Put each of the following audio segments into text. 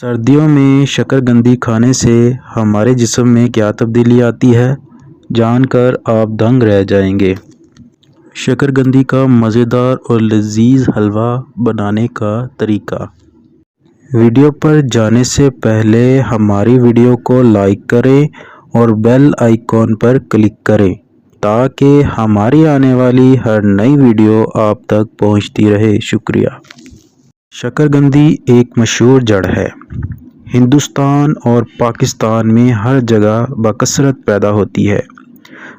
सर्दियों में शकरकंदी खाने से हमारे जिस्म में क्या तब्दीली आती है, जानकर आप दंग रह जाएंगे। शकरकंदी का मज़ेदार और लजीज हलवा बनाने का तरीका। वीडियो पर जाने से पहले हमारी वीडियो को लाइक करें और बेल आइकॉन पर क्लिक करें ताकि हमारी आने वाली हर नई वीडियो आप तक पहुंचती रहे। शुक्रिया। शकरकंदी एक मशहूर जड़ है। हिंदुस्तान और पाकिस्तान में हर जगह बकसरत पैदा होती है।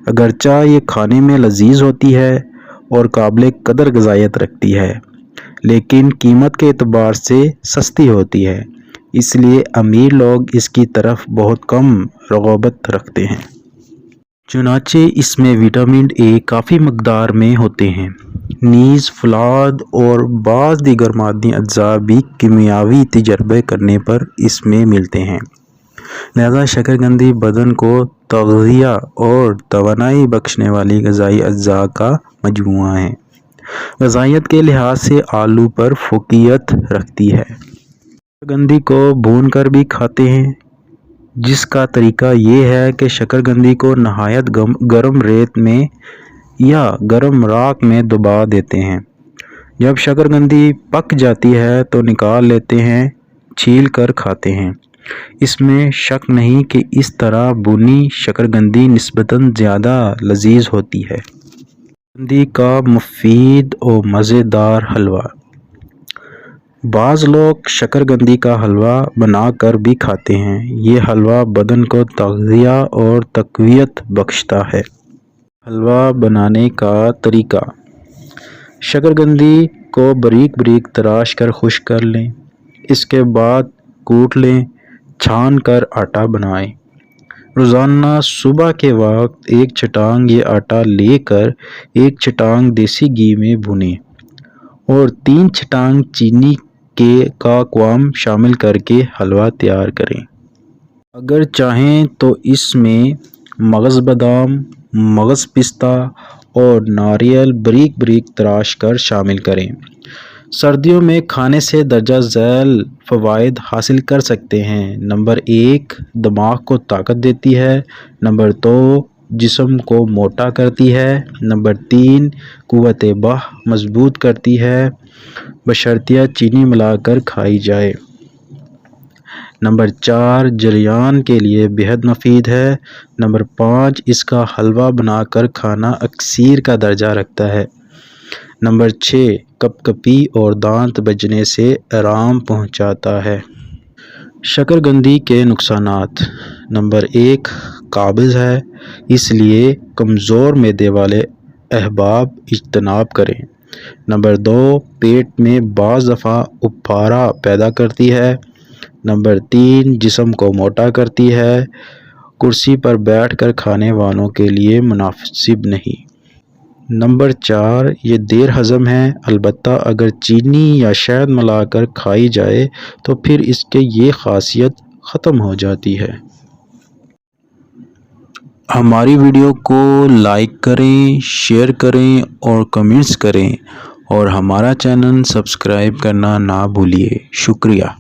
अगरचा ये खाने में लजीज होती है और काबिल कदर ग़िज़ायत रखती है, लेकिन कीमत के एतबार से सस्ती होती है, इसलिए अमीर लोग इसकी तरफ बहुत कम रग़बत रखते हैं। चुनाचे इसमें विटामिन ए काफ़ी मकदार में होते हैं। नीज़ फलाद और बाज़ दीगर मादनी अज्जा भी कीमियावी तजर्बे करने पर इसमें मिलते हैं। लिहाजा शकरकंदी बदन को तग़ज़िया और तवानाई बख्शने वाली ग़िज़ाई अज्जा का मजमूआ है। ग़िज़ायत के लिहाज से आलू पर फ़ोक़ियत रखती है। शकरकंदी को भून कर भी खाते हैं, जिसका तरीका ये है कि शकरकंदी को नहायत गर्म रेत में या गर्म राख में दबा देते हैं। जब शकरकंदी पक जाती है तो निकाल लेते हैं, छील कर खाते हैं। इसमें शक नहीं कि इस तरह भुनी शकरकंदी निस्बतन ज़्यादा लजीज होती है। शकरकंदी का मुफीद और मज़ेदार हलवा। बाज़ लोग शकरकंदी का हलवा बनाकर भी खाते हैं। ये हलवा बदन को तग़ज़िया और तक़वियत बख्शता है। हलवा बनाने का तरीका। शकरकंदी को बारीक बारीक तराश कर खुश्क कर लें, इसके बाद कूट लें, छान कर आटा बनाएं। रोज़ाना सुबह के वक्त एक चटांग ये आटा लेकर एक चटांग देसी घी में भुनें और 3 चटांग चीनी का क्वाम शामिल करके हलवा तैयार करें। अगर चाहें तो इसमें मगज़ बादाम, मगज़ पिस्ता और नारियल बारीक बारीक तराश कर शामिल करें। सर्दियों में खाने से दर्जा झैल फ़वाइद हासिल कर सकते हैं। नंबर 1, दिमाग को ताकत देती है। नंबर 2, जिस्म को मोटा करती है। नंबर 3, क़ुव्वत बाह मजबूत करती है, बशर्तिया चीनी मिलाकर खाई जाए। नंबर 4, जरियान के लिए बेहद मुफीद है। नंबर 5, इसका हलवा बनाकर खाना अक्सीर का दर्जा रखता है। नंबर 6, कपकपी और दांत बजने से आराम पहुंचाता है। शकरकंदी के नुकसानात। नंबर 1, काबिज़ है, इसलिए कमज़ोर मैदे वाले अहबाब इज्तनाब करें। नंबर 2, पेट में बाज़ दफ़ा उफ़ारा पैदा करती है। नंबर 3, जिस्म को मोटा करती है, कुर्सी पर बैठकर खाने वालों के लिए मुनासिब नहीं। नंबर 4, ये देर हज़म है, अलबत्ता अगर चीनी या शहद मिलाकर खाई जाए तो फिर इसके ये ख़ासियत ख़त्म हो जाती है। हमारी वीडियो को लाइक करें, शेयर करें और कमेंट्स करें और हमारा चैनल सब्सक्राइब करना ना भूलिए। शुक्रिया।